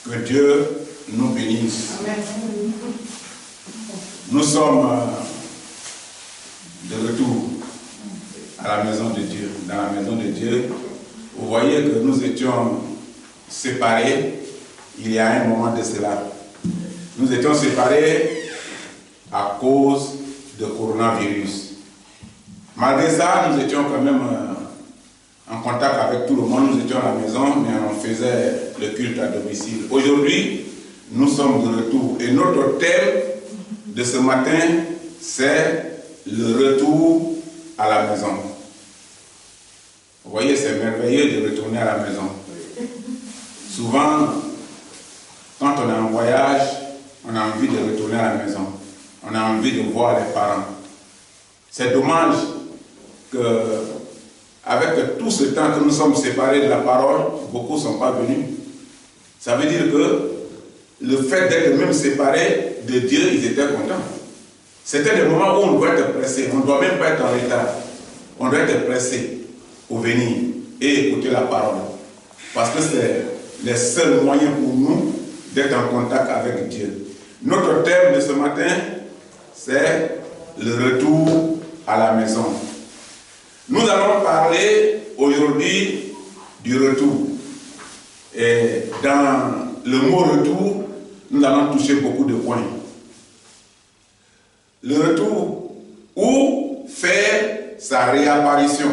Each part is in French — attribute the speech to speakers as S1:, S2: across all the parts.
S1: Que Dieu nous bénisse.
S2: Amen.
S1: Nous sommes de retour à la maison de Dieu, dans la maison de Dieu. Vous voyez que nous étions séparés il y a un moment de cela. Nous étions séparés à cause de coronavirus. Malgré ça, nous étions quand même en contact avec tout le monde. Nous étions à la maison, mais on faisait le culte à domicile. Aujourd'hui, nous sommes de retour. Et notre thème de ce matin, c'est le retour à la maison. Vous voyez, c'est merveilleux de retourner à la maison. Souvent, quand on est en voyage, on a envie de retourner à la maison. On a envie de voir les parents. C'est dommage que, avec tout ce temps que nous sommes séparés de la parole, beaucoup ne sont pas venus. Ça veut dire que le fait d'être même séparés de Dieu, ils étaient contents. C'était le moment où on doit être pressé. On ne doit même pas être en retard. On doit être pressé pour venir et écouter la parole. Parce que c'est le seul moyen pour nous d'être en contact avec Dieu. Notre thème de ce matin, c'est le retour à la maison. Nous allons parler aujourd'hui du retour. Et dans le mot retour, nous allons toucher beaucoup de points. Le retour ou faire sa réapparition.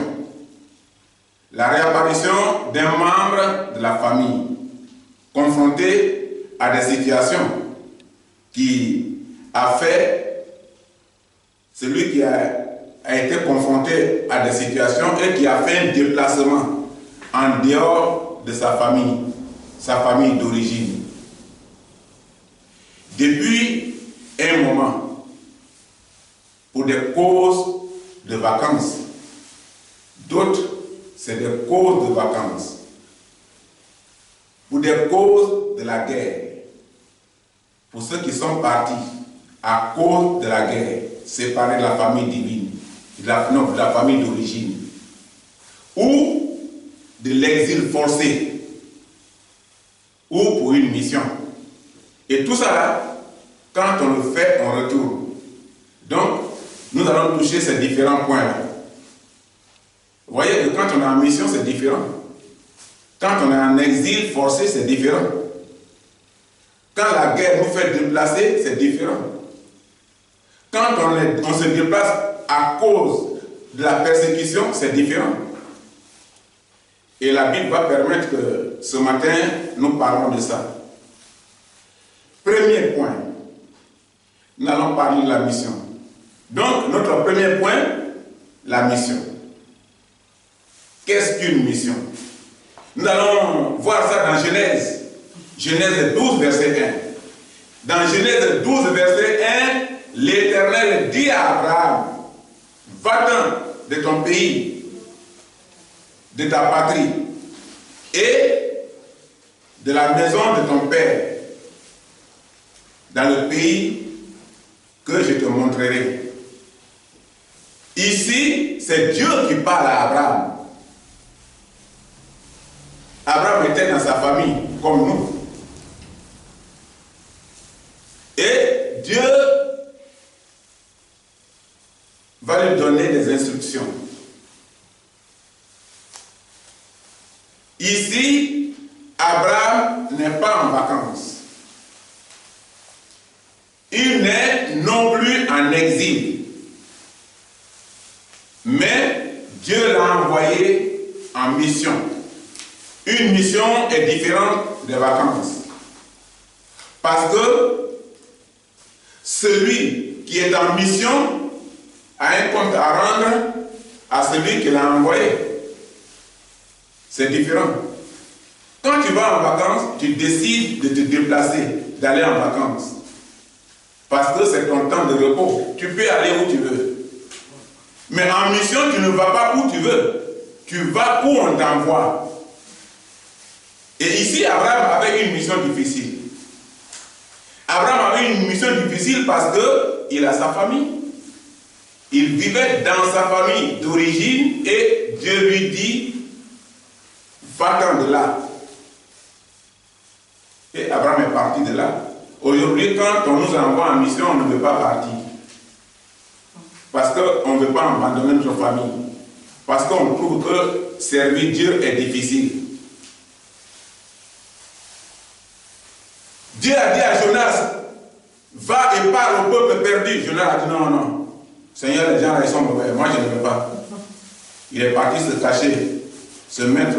S1: La réapparition d'un membre de la famille confronté à des situations qui a fait celui qui a été confronté à des situations et qui a fait un déplacement en dehors de sa famille d'origine. Depuis un moment, pour des causes de vacances, d'autres, c'est des causes de vacances, pour des causes de la guerre, pour ceux qui sont partis à cause de la guerre, séparés de la famille divine, de la famille d'origine, ou de l'exil forcé, ou pour une mission. Et tout ça, quand on le fait, on retourne. Donc, nous allons toucher ces différents points-là. Vous voyez que quand on est en mission, c'est différent. Quand on est en exil forcé, c'est différent. Quand la guerre nous fait déplacer, c'est différent. Quand on se déplace à cause de la persécution, c'est différent. Et la Bible va permettre que ce matin, nous parlons de ça. Premier point, nous allons parler de la mission. Donc, notre premier point, la mission. Qu'est-ce qu'une mission? Nous allons voir ça dans Genèse. Genèse 12, verset 1. Dans Genèse 12, verset 1, l'Éternel dit à Abraham, va-t'en de ton pays, de ta patrie, et de la maison de ton père, dans le pays que je te montrerai. Ici, c'est Dieu qui parle à Abraham. Abraham était dans sa famille, comme nous. Et Dieu va lui donner des instructions. Ici, Abraham n'est pas en vacances. Il n'est non plus en exil. Mais Dieu l'a envoyé en mission. Une mission est différente des vacances. Parce que celui qui est en mission a un compte à rendre à celui qui l'a envoyé. C'est différent. Quand tu vas en vacances, tu décides de te déplacer, d'aller en vacances. Parce que c'est ton temps de repos. Tu peux aller où tu veux. Mais en mission, tu ne vas pas où tu veux. Tu vas où on t'envoie. Et ici, Abraham avait une mission difficile. Abraham avait une mission difficile parce qu'il a sa famille. Il vivait dans sa famille d'origine et Dieu lui dit, va-t'en de là. Et Abraham est parti de là. Aujourd'hui, quand on nous envoie en mission, on ne veut pas partir. Parce qu'on ne veut pas abandonner notre famille. Parce qu'on trouve que servir Dieu est difficile. Dieu a dit à Jonas, va et parle au peuple perdu. Jonas a dit non, non. Seigneur, les gens là, ils sont mauvais. Moi, je ne veux pas. Il est parti se cacher, se mettre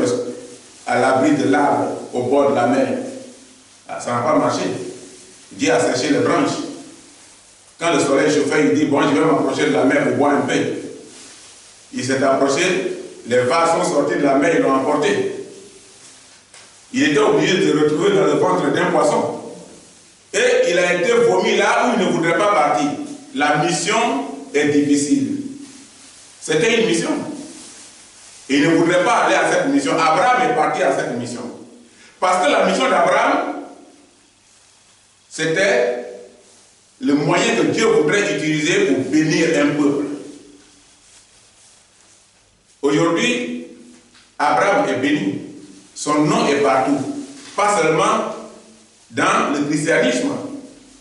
S1: à l'abri de l'arbre au bord de la mer. Ça n'a pas marché. Dieu a séché les branches. Quand le soleil chauffait, il dit, bon, je vais m'approcher de la mer pour boire un peu. Il s'est approché, les vases sont sortis de la mer, ils l'ont emporté. Il était obligé de se retrouver dans le ventre d'un poisson. Et il a été vomi là où il ne voudrait pas partir. La mission est difficile. C'était une mission. Il ne voudrait pas aller à cette mission. Abraham est parti à cette mission. Parce que la mission d'Abraham, c'était le moyen que Dieu voudrait utiliser pour bénir un peuple. Aujourd'hui, Abraham est béni. Son nom est partout. Pas seulement dans le christianisme,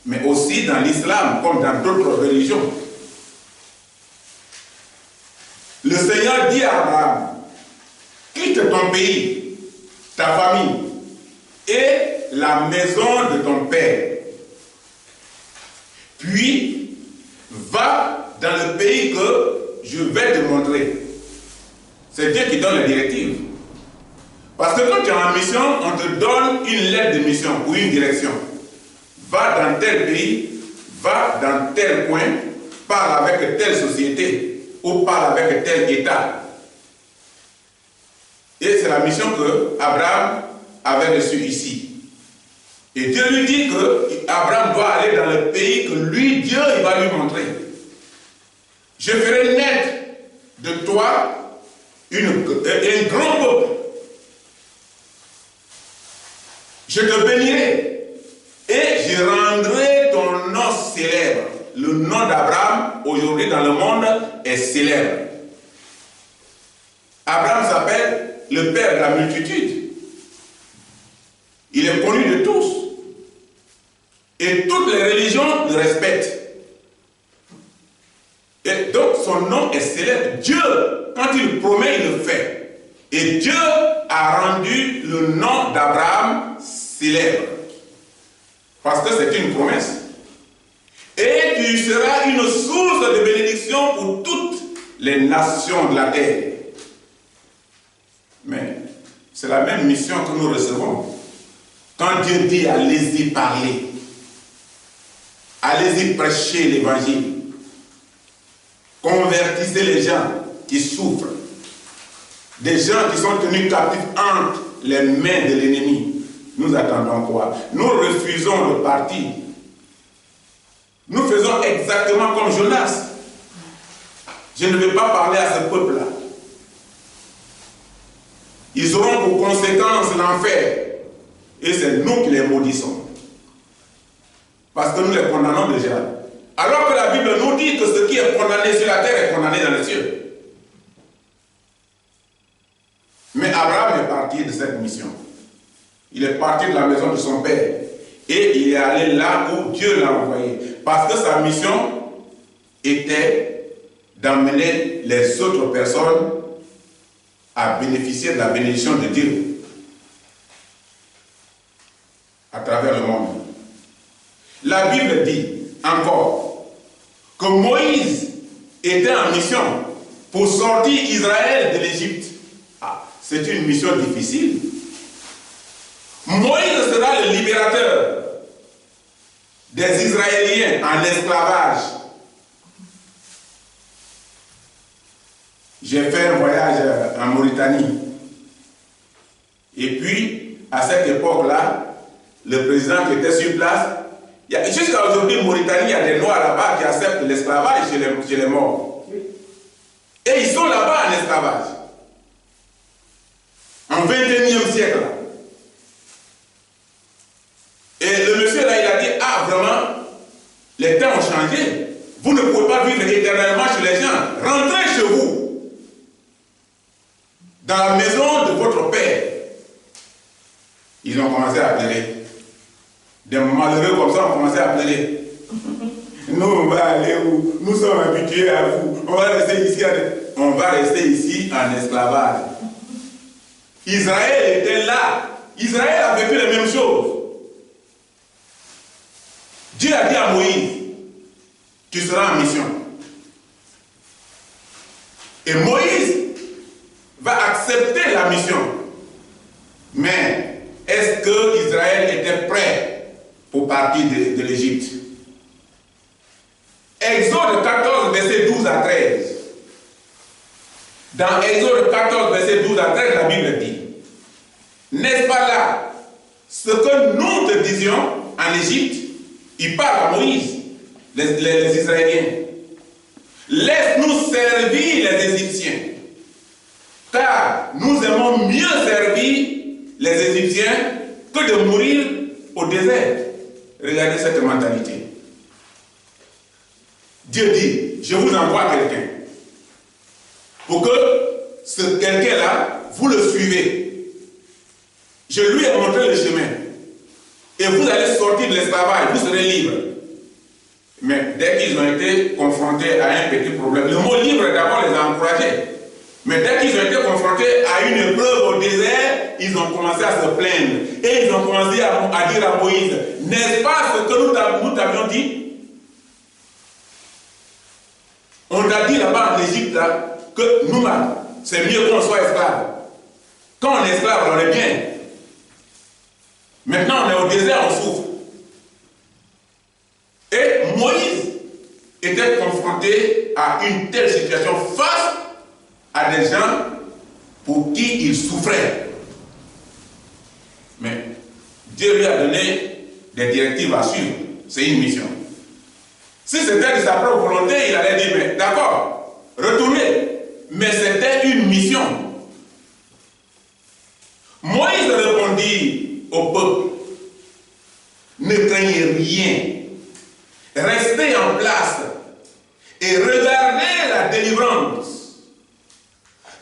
S1: mais aussi dans l'islam, comme dans d'autres religions. Le Seigneur dit à Abraham, quitte ton pays, ta famille et la maison de ton père. Puis, va dans le pays que je vais te montrer. C'est Dieu qui donne les directives. Parce que quand tu es en mission, on te donne une lettre de mission ou une direction. Va dans tel pays, va dans tel coin, parle avec telle société ou parle avec tel État. Et c'est la mission que Abraham avait reçue ici. Et Dieu lui dit qu'Abraham doit aller dans le pays que lui, Dieu, il va lui montrer. Je ferai naître de toi un grand peuple. Je te bénirai et je rendrai ton nom célèbre. Le nom d'Abraham, aujourd'hui dans le monde, est célèbre. Abraham s'appelle le père de la multitude. Il est connu de tous. Et toutes les religions le respectent. Et donc son nom est célèbre. Dieu, quand il promet, il le fait. Et Dieu a rendu le nom d'Abraham célèbre. Parce que c'est une promesse. Et tu seras une source de bénédiction pour toutes les nations de la terre. Mais c'est la même mission que nous recevons. Quand Dieu dit allez-y parler, allez-y prêcher l'évangile, convertissez les gens qui souffrent, des gens qui sont tenus captifs entre les mains de l'ennemi. Nous attendons quoi? Nous refusons de partir. Nous faisons exactement comme Jonas. Je ne vais pas parler à ce peuple-là. Ils auront pour conséquence l'enfer. Et c'est nous qui les maudissons. Parce que nous les condamnons déjà. Alors que la Bible nous dit que ce qui est condamné sur la terre est condamné dans les cieux. Mais Abraham est parti de cette mission. Il est parti de la maison de son père. Et il est allé là où Dieu l'a envoyé. Parce que sa mission était d'amener les autres personnes à bénéficier de la bénédiction de Dieu à travers le monde. La Bible dit encore que Moïse était en mission pour sortir Israël de l'Égypte. C'est une mission difficile. Moïse sera le libérateur des Israéliens en esclavage. J'ai fait un voyage en Mauritanie. Et puis, à cette époque-là, le président qui était sur place, jusqu'à aujourd'hui, en Mauritanie, il y a des Noirs là-bas qui acceptent l'esclavage chez les morts. Et ils sont là-bas en esclavage. En 21e siècle. Et le monsieur là, il a dit, ah vraiment, les temps ont changé. Vous ne pouvez pas vivre éternellement chez les gens. Rentrez chez vous. Dans la maison de votre père. Ils ont commencé à pleurer. Des malheureux comme ça ont commencé à pleurer. Nous, on va aller où? Nous sommes habitués à vous. On va rester ici en esclavage. Israël était là. Israël a vécu les mêmes choses. Dieu a dit à Moïse, tu seras en mission. Et Moïse va accepter la mission. Mais est-ce que Israël était prêt pour partir de l'Égypte? Exode 14, verset 12 à 13. Dans Exode 14, verset 12 à 13, la Bible dit, n'est-ce pas là ce que nous te disions en Égypte? Il parle à Moïse, les Israéliens. Laisse-nous servir les Égyptiens, car nous aimons mieux servir les Égyptiens que de mourir au désert. Regardez cette mentalité. Dieu dit, je vous envoie quelqu'un. Pour que ce quelqu'un-là, vous le suivez. Je lui ai montré le chemin. Et vous allez sortir de l'esclavage, vous serez libre. Mais dès qu'ils ont été confrontés à un petit problème, le mot libre d'abord les a encouragés. Mais dès qu'ils ont été confrontés à une épreuve au désert, ils ont commencé à se plaindre. Et ils ont commencé à dire à Moïse, n'est-ce pas ce que nous t'avions dit? On t'a dit là-bas en Égypte là, que nous, c'est mieux qu'on soit esclave. Quand on est esclave, on est bien. Maintenant, on est au désert, on souffre. Et Moïse était confronté à une telle situation face à des gens pour qui il souffrait. Mais Dieu lui a donné des directives à suivre. C'est une mission. Si c'était de sa propre volonté, il allait dire, mais d'accord, retournez. Mais c'était une mission. Moïse répondit au peuple, ne craignez rien. Restez en place et regardez la délivrance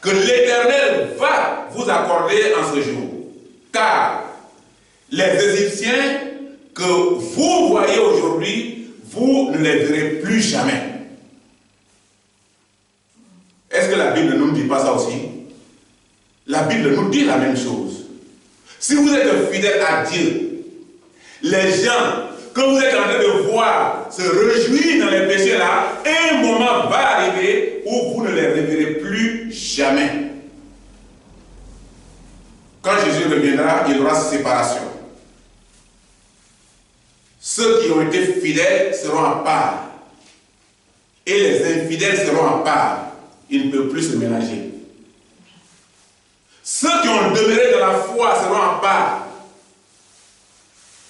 S1: que l'Éternel va vous accorder en ce jour. Car les Égyptiens que vous voyez aujourd'hui, vous ne les verrez plus jamais. Est-ce que la Bible ne nous dit pas ça aussi? La Bible nous dit la même chose. Si vous êtes fidèle à Dieu, les gens que vous êtes en train de voir se réjouir dans les péchés là, un moment va arriver où vous ne les reverrez plus jamais. Quand Jésus reviendra, il y aura séparation. Ceux qui ont été fidèles seront à part. Et les infidèles seront à part. Ils ne peuvent plus se mélanger. Ceux qui ont demeuré dans la foi seront à part.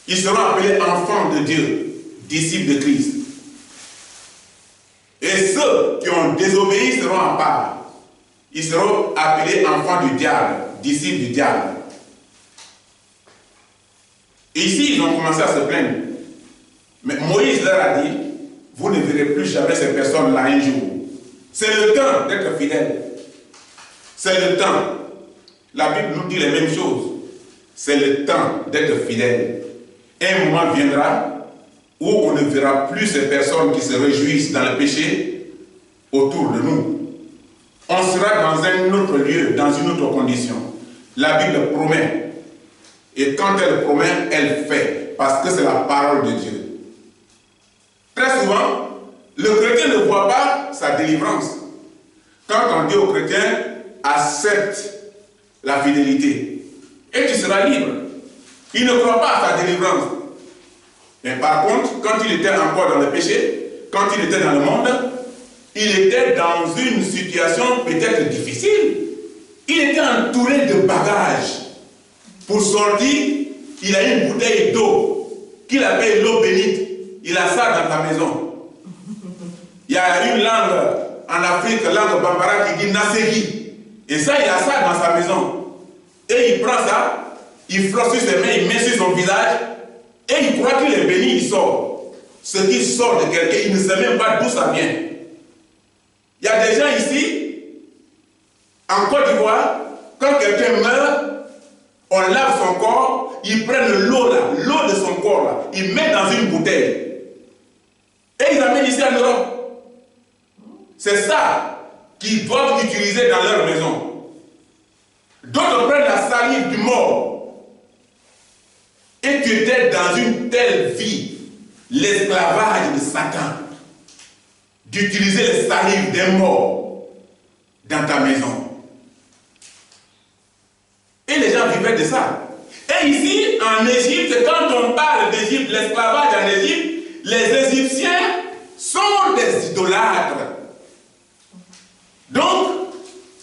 S1: Ils seront appelés enfants de Dieu, disciples de Christ. Et ceux qui ont désobéi seront à part. Ils seront appelés enfants du diable, disciples du diable. Et ici, ils ont commencé à se plaindre. Mais Moïse leur a dit, vous ne verrez plus jamais ces personnes-là un jour. C'est le temps d'être fidèle. C'est le temps. La Bible nous dit les mêmes choses. C'est le temps d'être fidèle. Un moment viendra où on ne verra plus ces personnes qui se réjouissent dans le péché autour de nous. On sera dans un autre lieu, dans une autre condition. La Bible promet. Et quand elle promet, elle fait. Parce que c'est la parole de Dieu. Très souvent, le chrétien ne voit pas sa délivrance. Quand on dit au chrétien, accepte la fidélité, et tu seras libre. Il ne croit pas à sa délivrance. Mais par contre, quand il était encore dans le péché, quand il était dans le monde, il était dans une situation peut-être difficile. Il était entouré de bagages. Pour sortir, il a une bouteille d'eau qu'il appelle l'eau bénite. Il a ça dans sa maison. Il y a une langue en Afrique, langue bambara, qui dit Nasegi. Et ça, il a ça dans sa maison. Et il prend ça, il flotte sur ses mains, il met sur son visage, et il croit qu'il est béni, il sort. Ce qui sort de quelqu'un, il ne sait même pas d'où ça vient. Il y a des gens ici, en Côte d'Ivoire, quand quelqu'un meurt, on lave son corps ils prennent l'eau là, l'eau de son corps là, ils mettent dans une bouteille. Et ils amènent ici en Europe. C'est ça qu'ils doivent utiliser dans leur maison. D'autres prennent la salive du mort. Et tu étais dans une telle vie, l'esclavage de Satan, d'utiliser les salives des morts dans ta maison. Et les gens vivaient de ça. Et ici, en Égypte, quand on parle d'Égypte, l'esclavage en Égypte, les Égyptiens sont des idolâtres. Donc,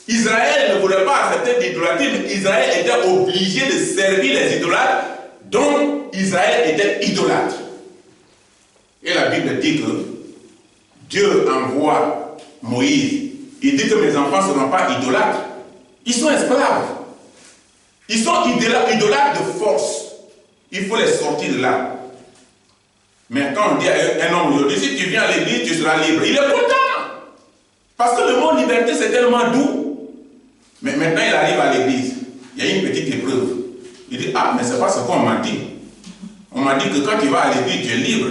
S1: Israël ne voulait pas accepter l'idolâtrie, mais Israël était obligé de servir les idolâtres, donc Israël était idolâtre. Et la Bible dit que Dieu envoie Moïse. Il dit que mes enfants ne seront pas idolâtres. Ils sont esclaves. Ils sont idolâtres de force. Il faut les sortir de là. Mais quand on dit à un homme aujourd'hui, si tu viens à l'église, tu seras libre. Il est content. Parce que le mot liberté, c'est tellement doux. Mais maintenant, il arrive à l'église. Il y a une petite épreuve. Il dit, ah, mais c'est pas ce qu'on m'a dit. On m'a dit que quand tu vas à l'église, tu es libre.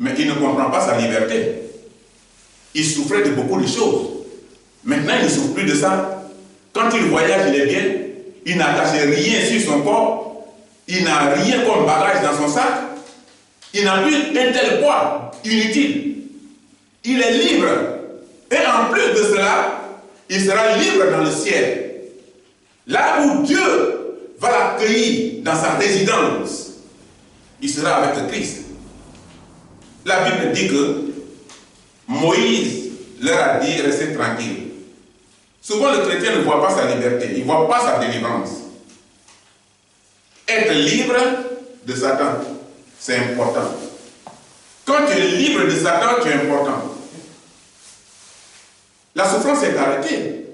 S1: Mais il ne comprend pas sa liberté. Il souffrait de beaucoup de choses. Maintenant, il ne souffre plus de ça. Quand il voyage, il est bien. Il n'attache rien sur son corps. Il n'a rien comme bagage dans son sac. Il n'a plus un tel poids inutile. Il est libre. Et en plus de cela, il sera libre dans le ciel. Là où Dieu va l'accueillir dans sa résidence, il sera avec Christ. La Bible dit que Moïse leur a dit restez tranquille. Souvent le chrétien ne voit pas sa liberté, il ne voit pas sa délivrance. Être libre de Satan, c'est important. Quand tu es libre de Satan, tu es important. La souffrance est arrêtée.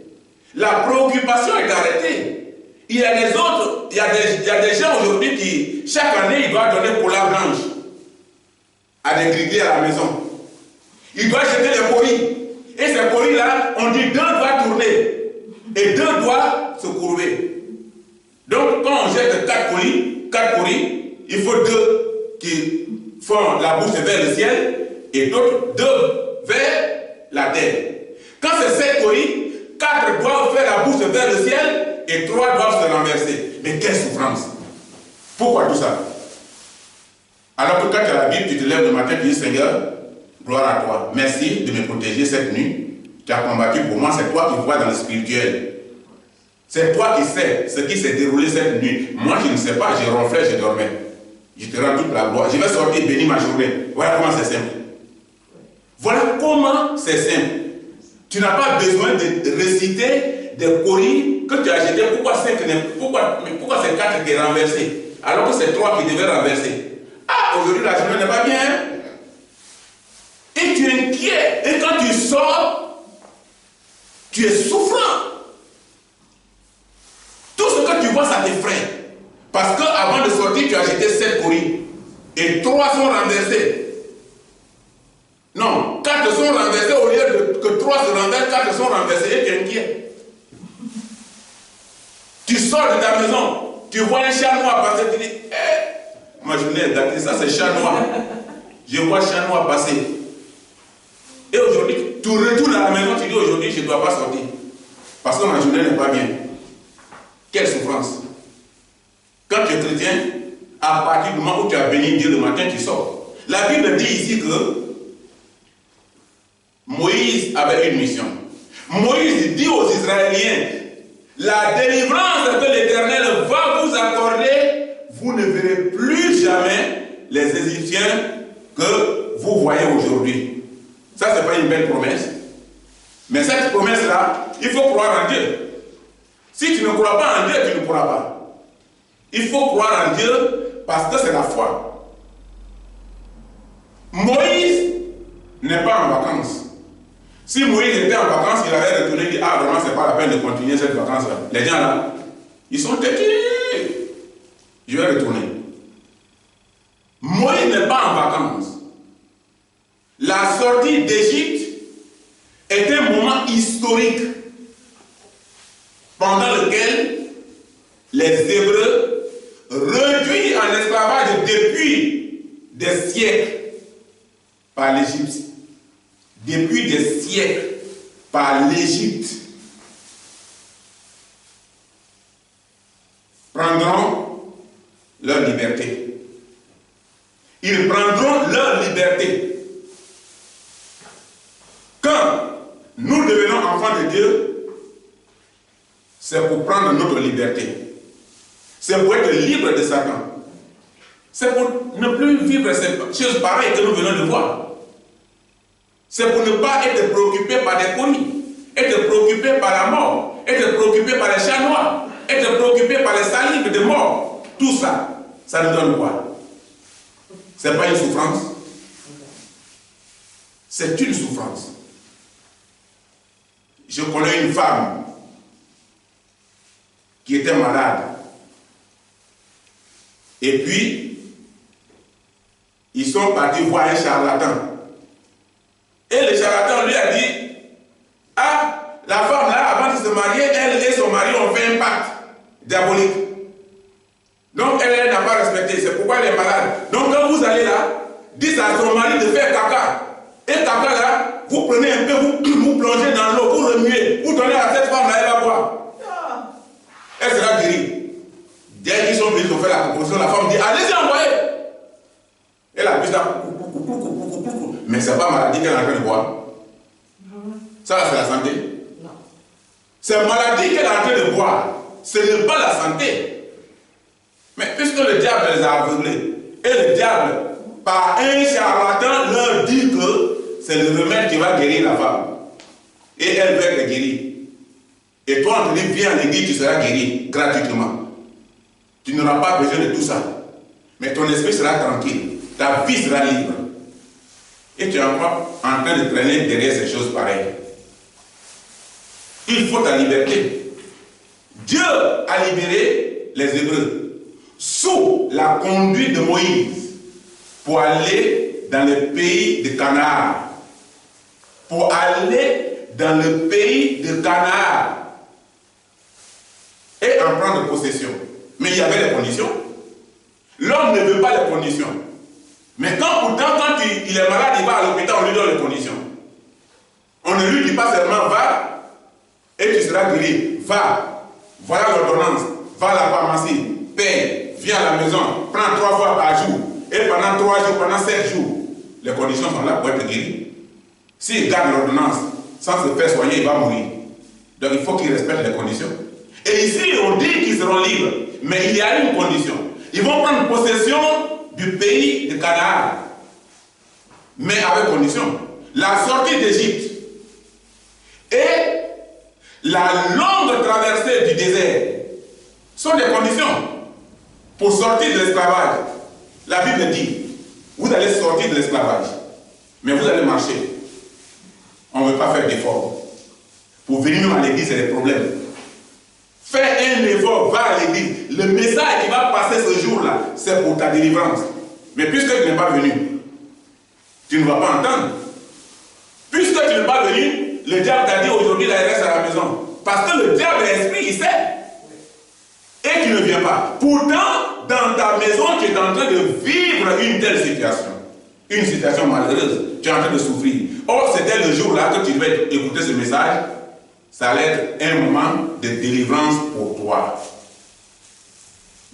S1: La préoccupation est arrêtée. Il y a des autres, il y a des gens aujourd'hui qui, chaque année, ils doivent donner pour la blanche à des grillés à la maison. Ils doivent jeter les colis. Et ces colis-là, on dit 2 doigts tourner et 2 doigts se courber. Donc, quand on jette 4 colis, il faut 2 qui font la bouche vers le ciel et d'autres 2 vers la terre. Quand c'est 7 colis, 4 doivent faire la bouche vers le ciel et 3 doivent se renverser. Mais quelle souffrance! Pourquoi tout ça? Alors que quand tu as la Bible, tu te lèves le matin et tu dis Seigneur, gloire à toi, merci de me protéger cette nuit. Tu as combattu pour moi, c'est toi qui vois dans le spirituel. C'est toi qui sais ce qui s'est déroulé cette nuit. Moi je ne sais pas, j'ai ronflé, je dormais. Je te rends toute la gloire. Je vais sortir bénir ma journée. Voilà comment c'est simple. Voilà comment c'est simple. Tu n'as pas besoin de réciter des colis que tu as jetés. Pourquoi c'est 4 qui est renversé alors que c'est 3 qui devaient renverser? Ah, aujourd'hui la journée n'est pas bien. Et tu es inquiet. Et quand tu sors, tu es souffrant. Tout ce que tu vois, ça t'effraie. Parce qu'avant de sortir, tu as jeté 7 colis. Et 3 sont renversés. Non, 4 sont renversés au lieu que 3 se renversent, 4 sont renversés et tu es inquiet. Tu sors de ta maison, tu vois un chat noir passer, tu dis, ma journée est gâtée, ça c'est chat noir. Je vois chat noir passer. Et aujourd'hui, tu retournes à la maison, tu dis aujourd'hui, je ne dois pas sortir. Parce que ma journée n'est pas bien. Quelle souffrance. Quand tu es chrétien, à partir du moment où tu as béni Dieu le matin, tu sors. La Bible dit ici que Moïse avait une mission. Moïse dit aux Israéliens, la délivrance que l'Éternel va vous accorder, vous ne verrez plus jamais les Égyptiens que vous voyez aujourd'hui. Ça, ce n'est pas une belle promesse. Mais cette promesse-là, il faut croire en Dieu. Si tu ne crois pas en Dieu, tu ne pourras pas. Il faut croire en Dieu parce que c'est la foi. Moïse n'est pas en vacances. Si Moïse était en vacances, il avait retourné et dit, ah vraiment, c'est pas la peine de continuer cette vacance-là. Les gens là, ils sont têtus. Je vais retourner. Moïse n'est pas en vacances. La sortie d'Égypte est un moment historique pendant lequel les Hébreux siècles par l'Égypte. Depuis des siècles par l'Égypte. Prendront leur liberté. Ils prendront leur liberté. Quand nous devenons enfants de Dieu, c'est pour prendre notre liberté. C'est pour être libre de Satan. C'est pour ne plus vivre ces choses pareilles que nous venons de voir. C'est pour ne pas être préoccupé par des commis, être préoccupé par la mort, être préoccupé par les chats noirs, être préoccupé par les salives de mort. Tout ça, ça nous donne quoi? C'est pas une souffrance. C'est une souffrance. Je connais une femme qui était malade. Et puis, ils sont partis voir un charlatan. Et le charlatan lui a dit, ah, la femme là, avant de se marier, elle et son mari ont fait un pacte diabolique. Donc elle n'a pas respecté, c'est pourquoi elle est malade. Donc quand vous allez là, dites à son mari de faire caca. Et caca là, vous prenez un peu, vous plongez dans l'eau, vous remuez, vous donnez à cette femme là, elle va boire. Elle sera guérie. Dès qu'ils sont venus, ils ont fait la proposition, la femme dit, allez-y, envoyez. Elle a vu ça, mais c'est pas maladie qu'elle est en train de boire. Ça, c'est la santé. Non. C'est maladie qu'elle est en train de boire. Ce n'est pas la santé. Mais puisque le diable les a aveuglés, et le diable, par un charlatan, leur dit que c'est le remède qui va guérir la femme. Et elle veut être guérie. Et toi, on te dit, viens à l'église, tu seras guéri gratuitement. Tu n'auras pas besoin de tout ça. Mais ton esprit sera tranquille. Ta vie sera libre. Et tu es encore en train de traîner derrière ces choses pareilles. Il faut ta liberté. Dieu a libéré les Hébreux sous la conduite de Moïse pour aller dans le pays de Canaan. Pour aller dans le pays de Canaan et en prendre possession. Mais il y avait les conditions. L'homme ne veut pas les conditions. Mais pourtant, quand il est malade, il va à l'hôpital, on lui donne les conditions. On ne lui dit pas seulement va et tu seras guéri. Va, voilà l'ordonnance, va à la pharmacie, paye, viens à la maison, prends 3 fois par jour. Et pendant 3 jours, pendant 7 jours, les conditions sont là pour être guéri. S'il garde l'ordonnance sans se faire soigner, il va mourir. Donc il faut qu'il respecte les conditions. Et ici, on dit qu'ils seront libres. Mais il y a une condition. Ils vont prendre possession du pays de Canaan. Mais avec condition. La sortie d'Égypte et la longue traversée du désert sont des conditions pour sortir de l'esclavage. La Bible dit, vous allez sortir de l'esclavage, mais vous allez marcher. On ne veut pas faire d'efforts. Pour venir à l'église, c'est des problèmes. Fais un effort, va à l'église. Le message qui va passer ce jour-là, c'est pour ta délivrance. Mais puisque tu n'es pas venu, tu ne vas pas entendre. Puisque tu n'es pas venu, le diable t'a dit aujourd'hui, il reste à la maison. Parce que le diable est l'esprit, il sait. Et tu ne viens pas. Pourtant, dans ta maison, tu es en train de vivre une telle situation. Une situation malheureuse. Tu es en train de souffrir. Or, c'était le jour-là que tu devais écouter ce message. Ça allait être un moment de délivrance pour toi.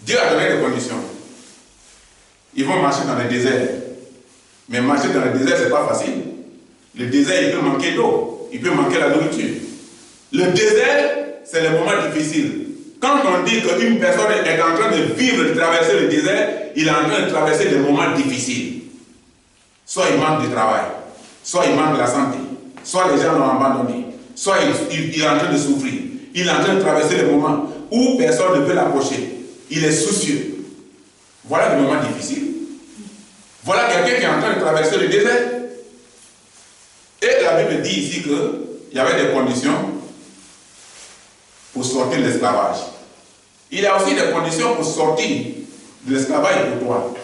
S1: Dieu a donné des conditions. Ils vont marcher dans le désert. Mais marcher dans le désert, ce n'est pas facile. Le désert, il peut manquer d'eau. Il peut manquer la nourriture. Le désert, c'est le moment difficile. Quand on dit qu'une personne est en train de vivre, de traverser le désert, il est en train de traverser des moments difficiles. Soit il manque du travail, soit il manque de la santé, soit les gens l'ont abandonné, soit il est en train de souffrir. Il est en train de traverser des moments où personne ne peut l'approcher. Il est soucieux. Voilà des moments difficiles. Voilà quelqu'un qui est en train de traverser le désert. Et la Bible dit ici qu'il y avait des conditions pour sortir de l'esclavage. Il y a aussi des conditions pour sortir de l'esclavage pour toi,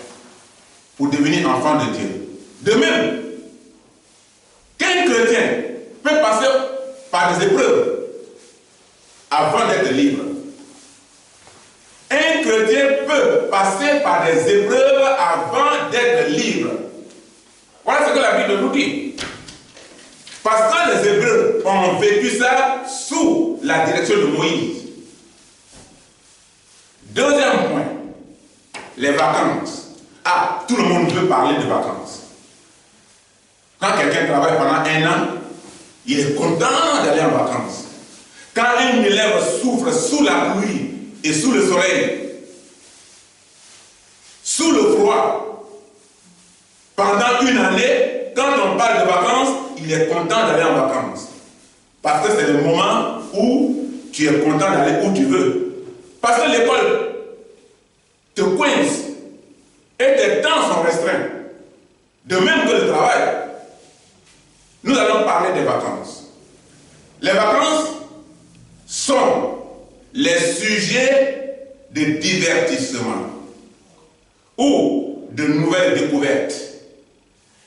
S1: pour devenir enfant de Dieu. De même, qu'un chrétien peut passer par des épreuves avant d'être libre. Un chrétien peut passer par des épreuves avant d'être libre. Voilà ce que la Bible nous dit. Parce que les Hébreux ont vécu ça sous la direction de Moïse. Deuxième point, les vacances. Ah, tout le monde veut parler de vacances. Quand quelqu'un travaille pendant 1 an, il est content d'aller en vacances. Quand un élève souffre sous la pluie et sous le soleil, sous le froid, pendant 1 année, quand on parle de vacances, il est content d'aller en vacances. Parce que c'est le moment où tu es content d'aller où tu veux. Parce que l'école te coince et tes temps sont restreints. De même que le travail. Nous allons parler des vacances. Les vacances sont les sujets de divertissement ou de nouvelles découvertes.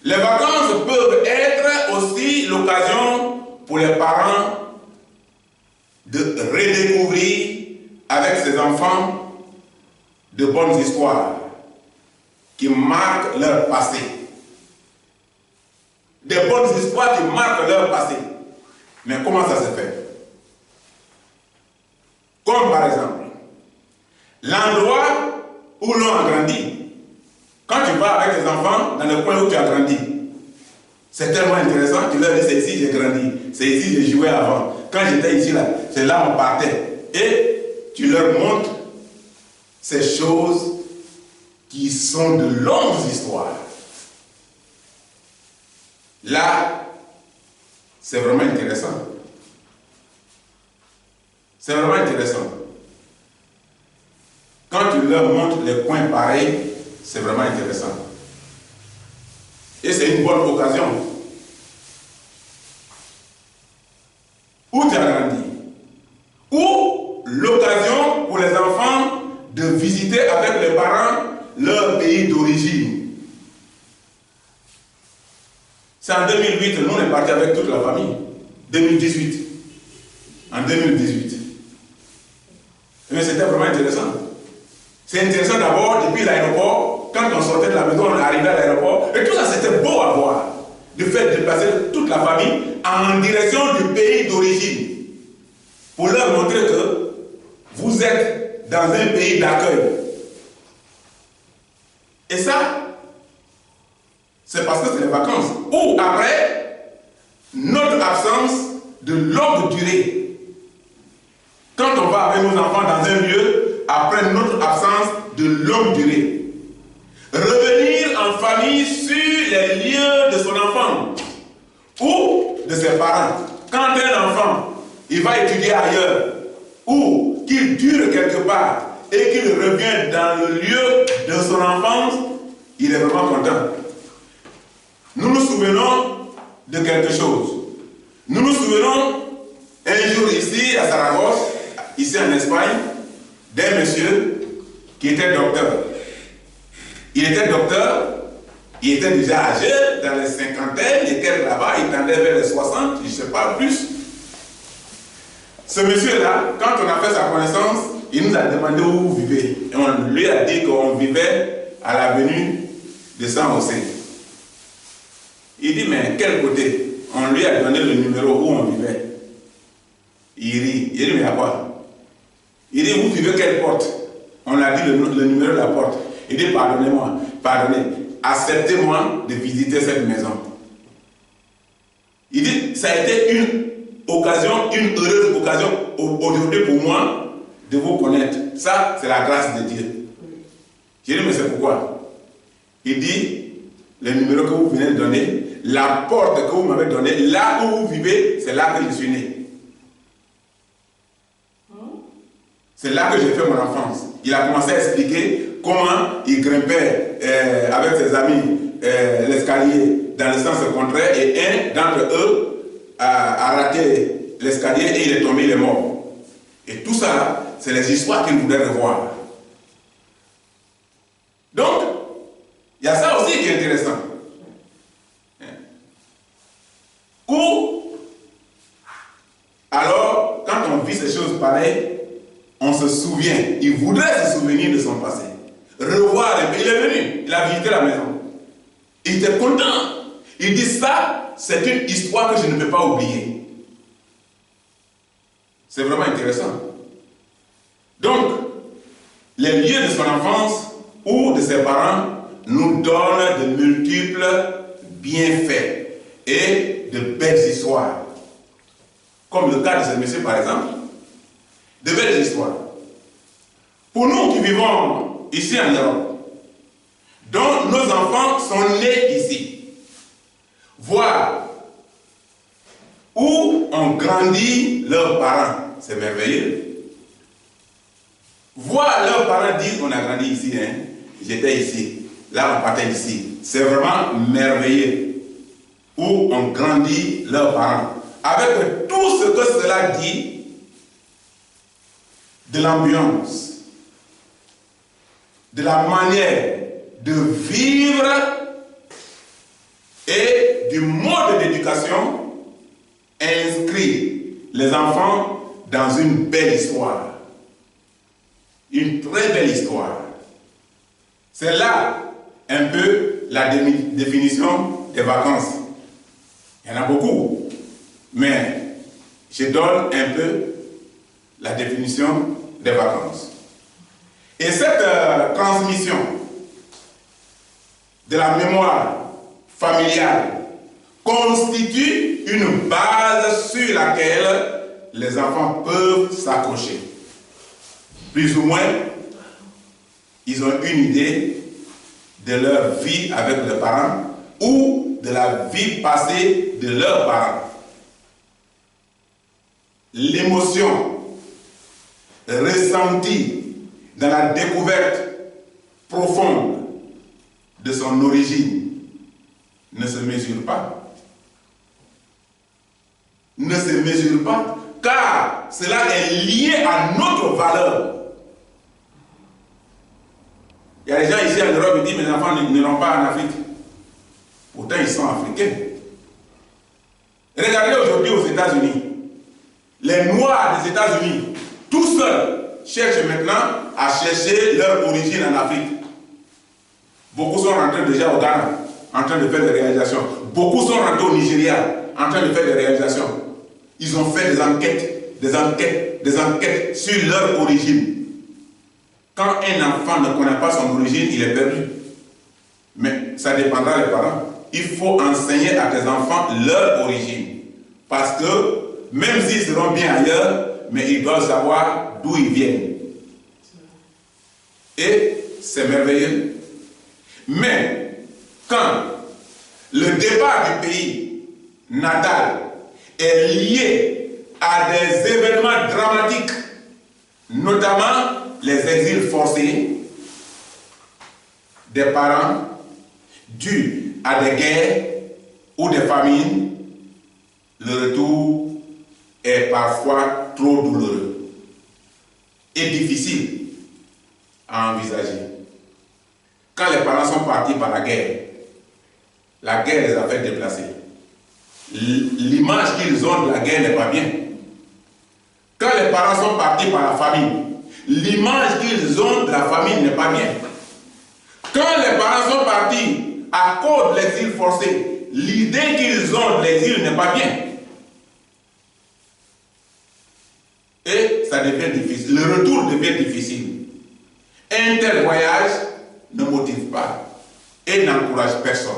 S1: Les vacances peuvent être aussi l'occasion pour les parents de redécouvrir avec ses enfants de bonnes histoires qui marquent leur passé. Des bonnes histoires qui marquent leur passé. Mais comment ça se fait? Comme par exemple, l'endroit où l'on a grandi. Quand tu vas avec tes enfants dans le coin où tu as grandi, c'est tellement intéressant, tu leur dis c'est ici j'ai grandi, c'est ici j'ai joué avant. Quand j'étais ici là, c'est là on partait. Et tu leur montres ces choses qui sont de longues histoires. Là, c'est vraiment intéressant. C'est vraiment intéressant. Quand tu leur montres les coins pareils, c'est vraiment intéressant. Et c'est une bonne occasion. Où tu as grandi. Ou l'occasion pour les enfants de visiter avec les parents leur pays d'origine. C'est en 2008, nous on est partis avec toute la famille. 2018. En 2018. Mais c'était vraiment intéressant. C'est intéressant d'abord, depuis l'aéroport, quand on sortait de la maison, on arrivait à l'aéroport, et tout ça c'était beau à voir. Le fait de passer toute la famille en direction du pays d'origine. Pour leur montrer que vous êtes dans un pays d'accueil. Et ça, c'est parce que c'est les vacances. Ou après, notre absence de longue durée. Quand on va avec nos enfants dans un lieu, après notre absence de longue durée. Revenir en famille sur les lieux de son enfant ou de ses parents. Quand un enfant, il va étudier ailleurs ou qu'il dure quelque part et qu'il revient dans le lieu de son enfance, il est vraiment content. Nous nous souvenons de quelque chose. Nous nous souvenons un jour ici à Saragosse, ici en Espagne, d'un monsieur qui était docteur. Il était docteur, il était déjà âgé, dans les cinquantaines, il était là-bas, il tendait vers les 60, je ne sais pas plus. Ce monsieur-là, quand on a fait sa connaissance, il nous a demandé où vous vivez. Et on lui a dit qu'on vivait à l'avenue de San José. Il dit, mais quel côté? On lui a donné le numéro où on vivait. Il rit. Il dit, mais à quoi? Il dit, vous vivez quelle porte? On a dit le numéro de la porte. Il dit, pardonnez-moi, pardonnez, acceptez-moi de visiter cette maison. Il dit, ça a été une occasion, une heureuse occasion aujourd'hui pour moi de vous connaître. Ça, c'est la grâce de Dieu. J'ai dit, mais c'est pourquoi? Il dit, le numéro que vous venez de donner, la porte que vous m'avez donnée, là où vous vivez, c'est là que je suis né. C'est là que j'ai fait mon enfance. Il a commencé à expliquer comment il grimpait avec ses amis l'escalier dans le sens contraire et un d'entre eux a raté l'escalier et il est tombé, il est mort. Et tout ça, c'est les histoires qu'il voulait revoir. Donc, il y a ça aussi qui est intéressant. Ou, alors, quand on vit ces choses pareilles, on se souvient, il voudrait se souvenir de son passé. Revoir, il est venu, il a visité la maison. Il était content Il dit ça, c'est une histoire que je ne peux pas oublier. C'est vraiment intéressant. Donc, les lieux de son enfance ou de ses parents nous donnent de multiples bienfaits et de belles histoires. Comme le cas de ce monsieur par exemple, de belles histoires. Pour nous qui vivons ici en Europe, dont nos enfants sont nés ici, voir où ont grandi leurs parents, c'est merveilleux. Voir leurs parents dire on a grandi ici, hein, j'étais ici, là on partait ici, c'est vraiment merveilleux. Où ont grandi leurs parents. Avec tout ce que cela dit de l'ambiance, de la manière de vivre et du mode d'éducation, inscrit les enfants dans une belle histoire. Une très belle histoire. C'est là un peu la définition des vacances. Il y en a beaucoup, mais je donne un peu la définition des vacances. Et cette transmission de la mémoire familiale constitue une base sur laquelle les enfants peuvent s'accrocher. Plus ou moins, ils ont une idée de leur vie avec leurs parents ou de la vie passée de leurs parents. L'émotion ressentie dans la découverte profonde de son origine ne se mesure pas. Ne se mesure pas, car cela est lié à notre valeur. Il y a des gens ici en Europe qui disent mes enfants n'iront pas en Afrique. Pourtant, ils sont africains. Regardez aujourd'hui aux États-Unis. Les Noirs des États-Unis, tout seuls, cherchent maintenant à chercher leur origine en Afrique. Beaucoup sont rentrés déjà au Ghana, en train de faire des réalisations. Beaucoup sont rentrés au Nigeria, en train de faire des réalisations. Ils ont fait des enquêtes sur leur origine. Quand un enfant ne connaît pas son origine, il est perdu. Mais ça dépendra des parents. Il faut enseigner à tes enfants leur origine. Parce que même s'ils seront bien ailleurs, mais ils doivent savoir d'où ils viennent. Et c'est merveilleux. Mais quand le départ du pays natal est lié à des événements dramatiques, notamment les exils forcés des parents dus à des guerres ou des famines, le retour est parfois trop douloureux et difficile à envisager. Quand les parents sont partis par la guerre les a fait déplacer. L'image qu'ils ont de la guerre n'est pas bien. Quand les parents sont partis par la famine, l'image qu'ils ont de la famine n'est pas bien. Quand les parents sont partis à cause de l'exil forcé, l'idée qu'ils ont de l'exil n'est pas bien. Et ça devient difficile. Le retour devient difficile. Un tel voyage ne motive pas et n'encourage personne.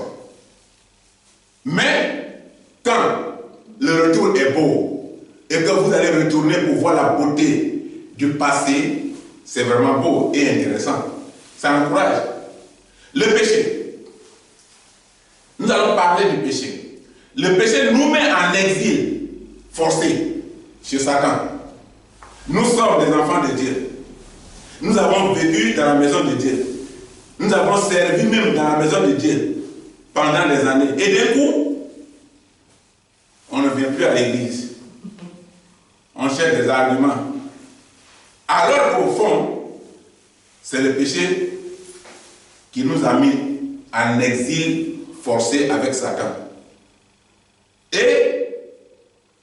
S1: Mais quand le retour est beau et que vous allez retourner pour voir la beauté du passé, c'est vraiment beau et intéressant. Ça encourage. Le péché. Nous allons parler du péché. Le péché nous met en exil forcé chez Satan. Nous sommes des enfants de Dieu. Nous avons vécu dans la maison de Dieu. Nous avons servi même dans la maison de Dieu pendant des années. Et d'un coup, on ne vient plus à l'église. On cherche des arguments. Alors qu'au fond, c'est le péché qui nous a mis en exil forcé avec Satan. Et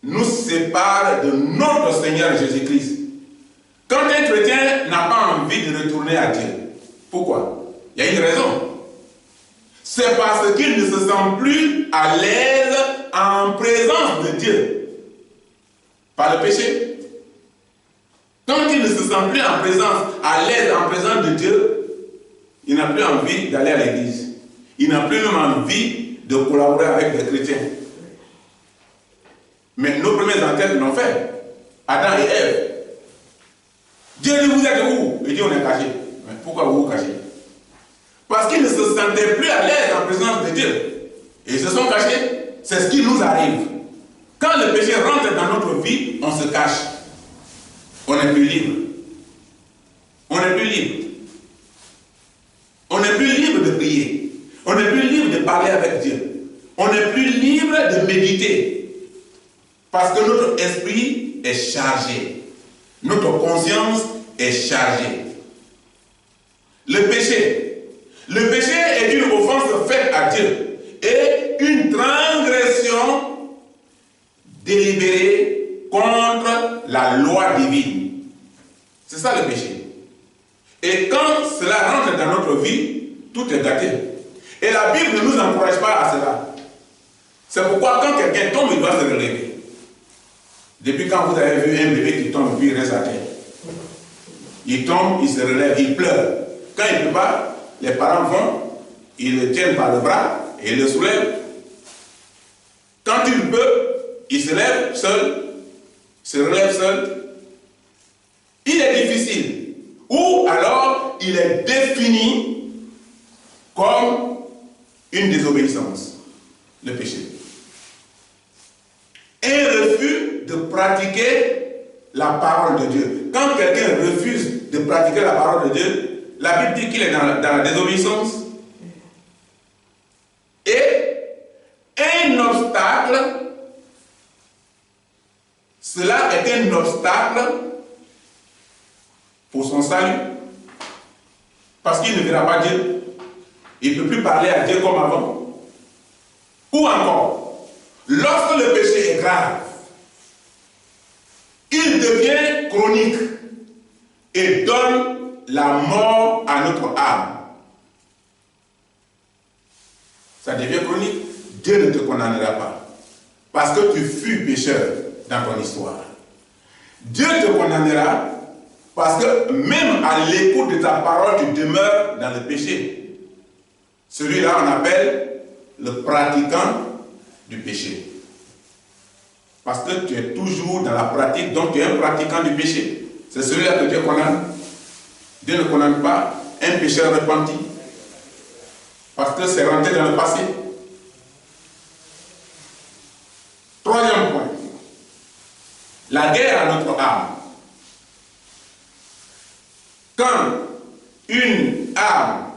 S1: nous sépare de notre Seigneur Jésus-Christ. Quand un chrétien n'a pas envie de retourner à Dieu, pourquoi? Il y a une raison. c'est parce qu'il ne se sent plus à l'aise en présence de Dieu. Par le péché. Quand il ne se sent plus en présence, à l'aise en présence de Dieu, il n'a plus envie d'aller à l'église. Il n'a plus même envie de collaborer avec les chrétiens. Mais nos premiers ancêtres l'ont fait. Adam et Ève. Dieu dit, vous êtes où? Il dit, on est cachés. Mais pourquoi vous vous cachez? Parce qu'ils ne se sentaient plus à l'aise en présence de Dieu. Et ils se sont cachés. C'est ce qui nous arrive. Quand le péché rentre dans notre vie, on se cache. On n'est plus libre. On n'est plus libre. On n'est plus libre de prier. On n'est plus libre de parler avec Dieu. On n'est plus libre de méditer. Parce que notre esprit est chargé. Notre conscience est chargée. Le péché est une offense faite à Dieu et une transgression délibérée contre la loi divine. C'est ça le péché. Et quand cela rentre dans notre vie, tout est gâté. Et la Bible ne nous encourage pas à cela. C'est pourquoi quand quelqu'un tombe, il doit se relever. Depuis quand vous avez vu un bébé qui tombe, puis il reste à terre. Il tombe, il se relève, il pleure. Quand il ne peut pas, les parents vont, ils le tiennent par le bras et ils le soulèvent. Quand il peut, il se lève seul, se relève seul. Il est difficile. Ou alors, il est défini comme une désobéissance, le péché. Un refus de pratiquer la parole de Dieu. Quand quelqu'un refuse de pratiquer la parole de Dieu, la Bible dit qu'il est dans la désobéissance. Et un obstacle, cela est un obstacle pour son salut. Parce qu'il ne verra pas Dieu. Il ne peut plus parler à Dieu comme avant. Ou encore, lorsque le péché est grave, il devient chronique et donne la mort à notre âme. Ça devient chronique. Dieu ne te condamnera pas. Parce que tu fus pécheur dans ton histoire. Dieu te condamnera parce que même à l'écoute de ta parole, tu demeures dans le péché. Celui-là, on appelle le pratiquant du péché. Parce que tu es toujours dans la pratique, donc tu es un pratiquant du péché. C'est celui-là que Dieu condamne. Dieu ne condamne pas un pécheur repenti. Parce que c'est rentré dans le passé. Troisième point. La guerre à notre âme. Quand une âme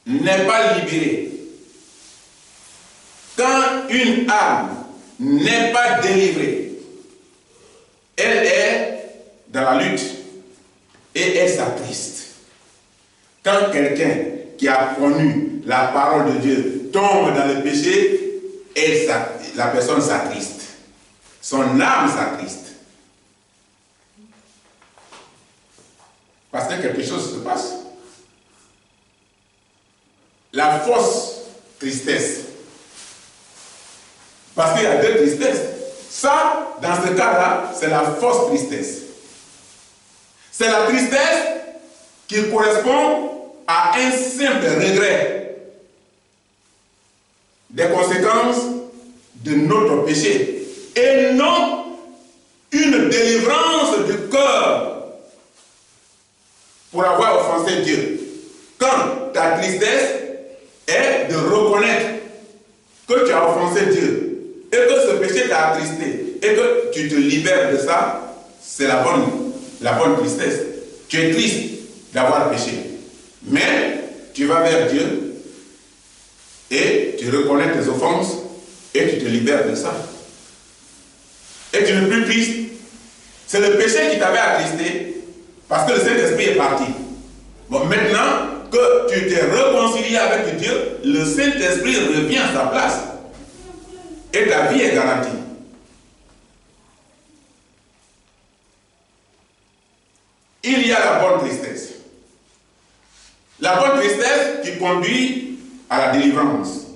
S1: n'est pas libérée, quand une âme n'est pas délivrée, elle est dans la lutte et elle s'attriste. Quand quelqu'un qui a connu la parole de Dieu tombe dans le péché, la personne s'attriste. Son âme s'attriste. Parce que quelque chose se passe. La fausse tristesse. Parce qu'il y a deux tristesses. Ça, dans ce cas-là, c'est la fausse tristesse. C'est la tristesse qui correspond à un simple regret des conséquences de notre péché et non une délivrance du cœur pour avoir offensé Dieu. Quand ta tristesse est de reconnaître que tu as offensé Dieu et que ce péché t'a attristé et que tu te libères de ça, c'est la bonne tristesse. Tu es triste d'avoir péché. Mais tu vas vers Dieu et tu reconnais tes offenses et tu te libères de ça. Et tu n'es plus triste. C'est le péché qui t'avait attristé parce que le Saint-Esprit est parti. Bon, maintenant que tu t'es réconcilié avec Dieu, le Saint-Esprit revient à sa place. Et ta vie est garantie. Il y a la bonne tristesse. La bonne tristesse qui conduit à la délivrance.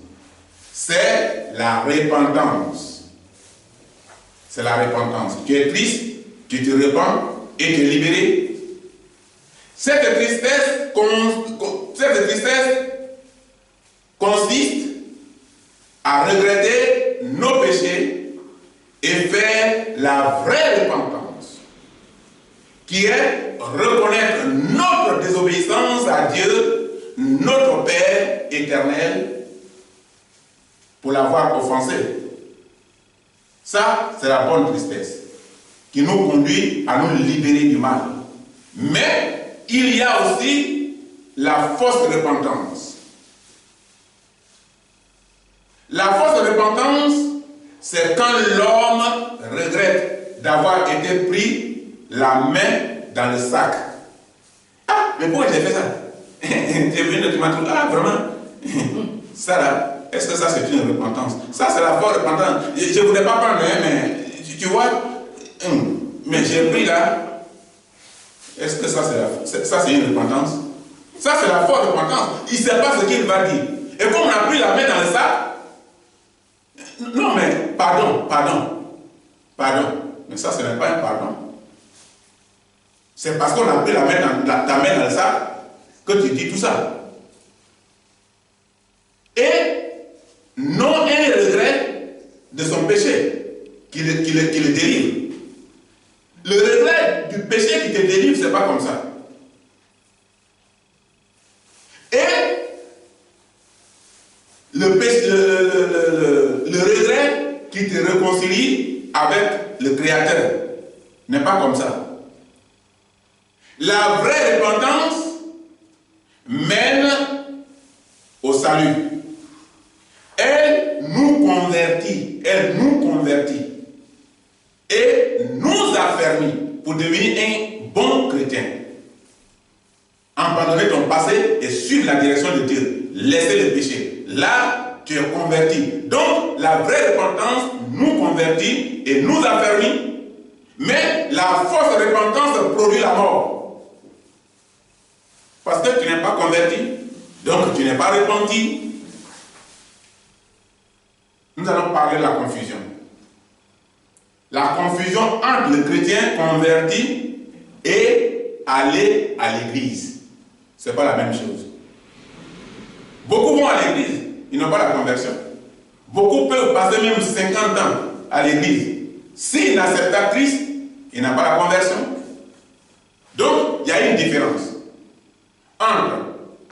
S1: C'est la repentance. C'est la repentance. Tu es triste, tu te repens et tu es libéré. Cette tristesse consiste à regretter nos péchés et faire la vraie repentance, qui est reconnaître notre désobéissance à Dieu, notre Père éternel, pour l'avoir offensé. Ça, c'est la bonne tristesse qui nous conduit à nous libérer du mal. Mais il y a aussi la fausse repentance. La fausse repentance, c'est quand l'homme regrette d'avoir été pris la main dans le sac. Ah, mais pourquoi j'ai fait ça? J'ai venu de trouver, ah, vraiment? Ça là, est-ce que ça c'est une repentance? Ça c'est la fausse repentance. Je ne voulais pas prendre, mais tu vois, mais j'ai pris là. Est-ce que ça c'est une repentance? Ça c'est la fausse repentance. Il ne sait pas ce qu'il va dire. Et comme on a pris la main dans le sac, non mais, pardon. Mais ça ce n'est pas un pardon. C'est parce qu'on a pris ta main dans le sac que tu dis tout ça. Et non un regret de son péché qui le délivre. Le regret du péché qui te délivre, c'est pas comme ça. Et le regret qui te réconcilie avec le Créateur n'est pas comme ça. La vraie repentance mène au salut. Elle nous convertit et nous affermit pour devenir un bon chrétien. Abandonner ton passé et suivre la direction de Dieu. Laisser le péché. Là, tu es converti. Donc, la vraie repentance nous convertit et nous affermit. Mais la fausse repentance produit la mort. Parce que tu n'es pas converti. Donc, tu n'es pas repenti. Nous allons parler de la confusion. La confusion entre le chrétien converti et aller à l'église. Ce n'est pas la même chose. Beaucoup vont à l'église, ils n'ont pas la conversion. Beaucoup peuvent passer même 50 ans à l'église. S'ils n'acceptent pas Christ, ils n'ont pas la conversion. Donc, il y a une différence entre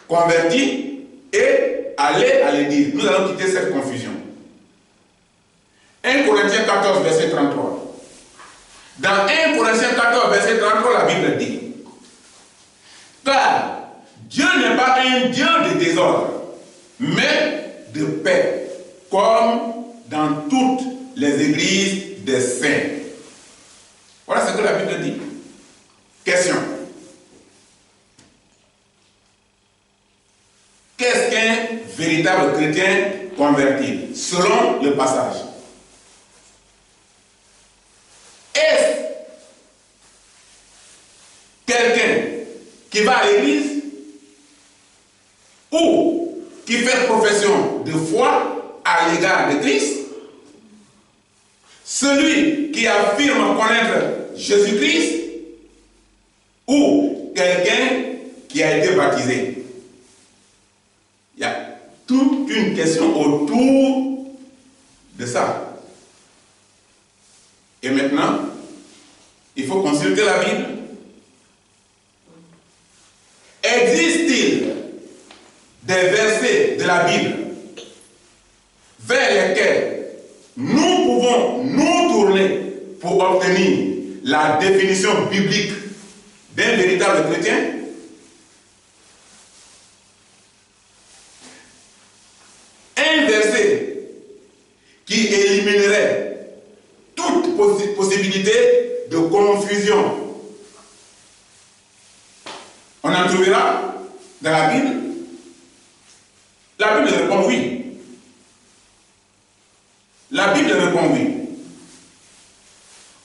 S1: converti et aller à l'église. Nous allons quitter cette confusion. 1 Corinthiens 14, verset 33. Dans 1 Corinthiens 14, verset 33, la Bible dit: car Dieu n'est pas un Dieu de désordre, mais de paix, comme dans toutes les églises des saints. Voilà ce que la Bible dit. Question. Qu'est-ce qu'un véritable chrétien converti, selon le passage? Est-ce quelqu'un qui va à l'église ou qui fait profession de foi à l'égard de Christ? Celui qui affirme connaître Jésus-Christ ou quelqu'un qui a été baptisé? Il y a toute une question autour de ça. Et maintenant, il faut consulter la Bible. Existe-t-il des versets de la Bible vers lesquels nous pouvons nous tourner pour obtenir la définition biblique d'un véritable chrétien? Un verset qui éliminerait toute possibilité de confusion. On en trouvera dans la Bible? La Bible répond oui. La Bible répond oui.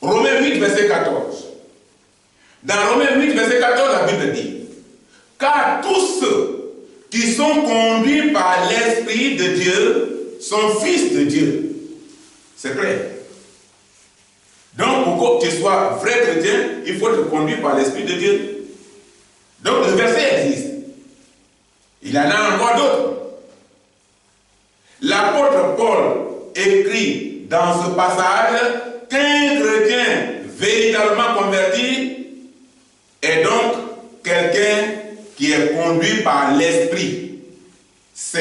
S1: Romains 8, verset 14. Dans Romains 8, verset 14, la Bible dit: car tous ceux qui qui sont conduits par l'Esprit de Dieu sont fils de Dieu. C'est clair. Donc, pour que tu sois vrai chrétien, il faut te conduire par l'Esprit de Dieu. Donc, le verset existe. Il y en a encore d'autres. L'apôtre Paul écrit dans ce passage qu'un chrétien véritablement converti est donc quelqu'un qui est conduit par l'Esprit Saint.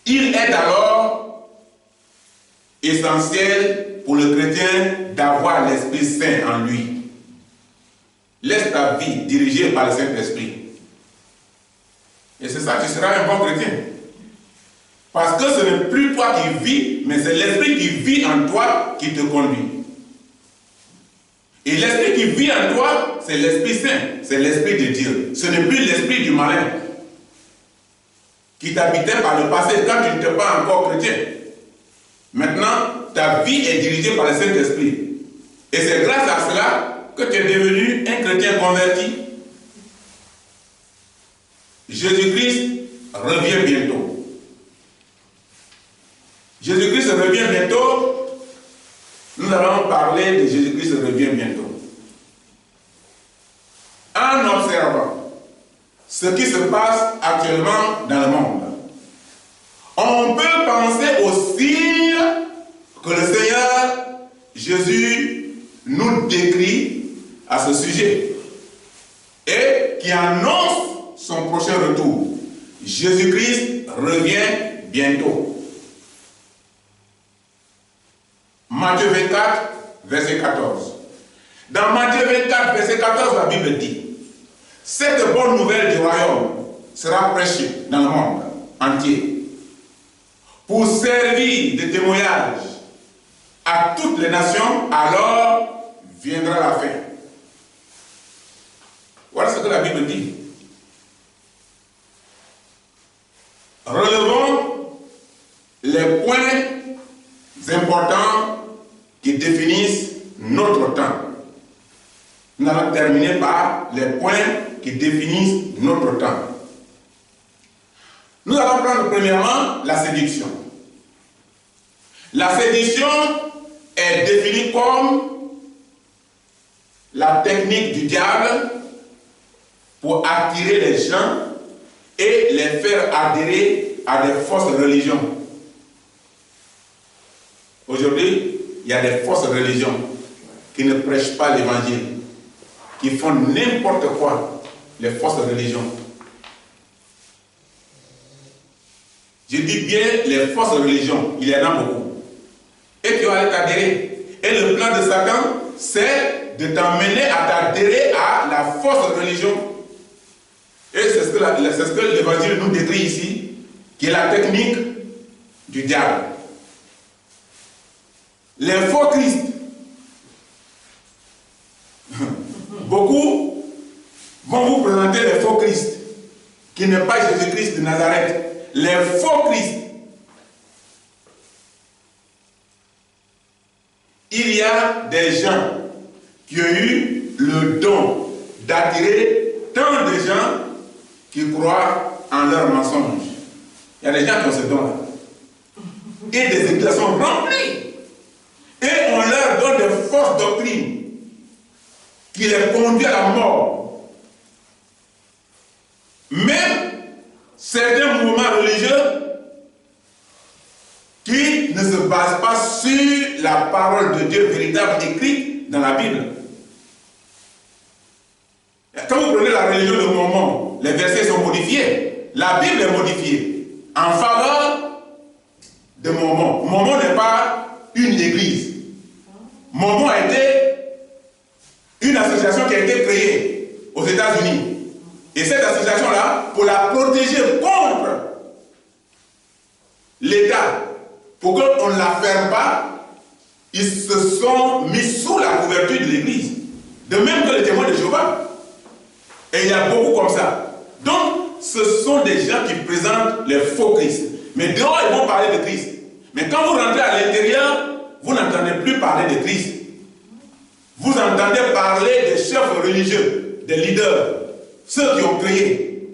S1: Il est alors essentiel pour le chrétien d'avoir l'Esprit Saint en lui. Laisse ta vie dirigée par le Saint-Esprit. Et c'est ça, tu seras un bon chrétien. Parce que ce n'est plus toi qui vis, mais c'est l'Esprit qui vit en toi qui te conduit. Et l'Esprit qui vit en toi, c'est l'Esprit Saint, c'est l'Esprit de Dieu. Ce n'est plus l'Esprit du malin qui t'habitait par le passé quand tu n'étais pas encore chrétien. Maintenant, ta vie est dirigée par le Saint-Esprit. Et c'est grâce à cela que tu es devenu un chrétien converti. Jésus-Christ revient bientôt. Jésus-Christ revient bientôt. Nous allons parler de Jésus-Christ revient bientôt. En observant ce qui se passe actuellement dans le monde, on peut penser aux signes que le Seigneur Jésus nous décrit à ce sujet et qui annonce son prochain retour. Jésus-Christ revient bientôt. Matthieu 24, verset 14. Dans Matthieu 24, verset 14, la Bible dit: cette bonne nouvelle du royaume sera prêchée dans le monde entier pour servir de témoignage à toutes les nations, alors viendra la fin. Voilà ce que la Bible dit. Relevons les points importants qui définissent notre temps. Nous allons terminer par les points qui définissent notre temps. Nous allons prendre premièrement la séduction. La séduction est définie comme la technique du diable pour attirer les gens et les faire adhérer à des fausses religions. Aujourd'hui, il y a des fausses religions qui ne prêchent pas l'évangile, qui font n'importe quoi, les fausses religions. Je dis bien les fausses religions, il y en a beaucoup. Et tu vas aller t'adhérer. Et le plan de Satan, c'est de t'emmener à t'adhérer à la fausse religion. Et c'est ce que l'évangile nous décrit ici, qui est la technique du diable. Les faux Christ. Beaucoup vont vous présenter les faux Christ, qui n'est pas Jésus-Christ de Nazareth. Les faux Christ. Il y a des gens qui ont eu le don d'attirer tant de gens qui croient en leurs mensonges. Il y a des gens qui ont ce don-là. Et des églises sont remplies. Et on leur donne de fausses doctrines qui les conduisent à la mort. Même certains mouvements religieux qui ne se basent pas sur la parole de Dieu véritable écrite dans la Bible. Quand vous prenez la religion de Mormon, les versets sont modifiés. La Bible est modifiée en faveur de Mormon. Mormon n'est pas une église. Mormon a été une association qui a été créée aux États-Unis. Et cette association-là, pour la protéger contre l'État, pour qu'on ne la ferme pas, ils se sont mis sous la couverture de l'Église. De même que les témoins de Jéhovah. Et il y a beaucoup comme ça. Donc, ce sont des gens qui présentent les faux Christ. Mais dehors, ils vont parler de Christ. Mais quand vous rentrez à l'intérieur, vous n'entendez plus parler de Christ. Vous entendez parler des chefs religieux, des leaders, ceux qui ont créé.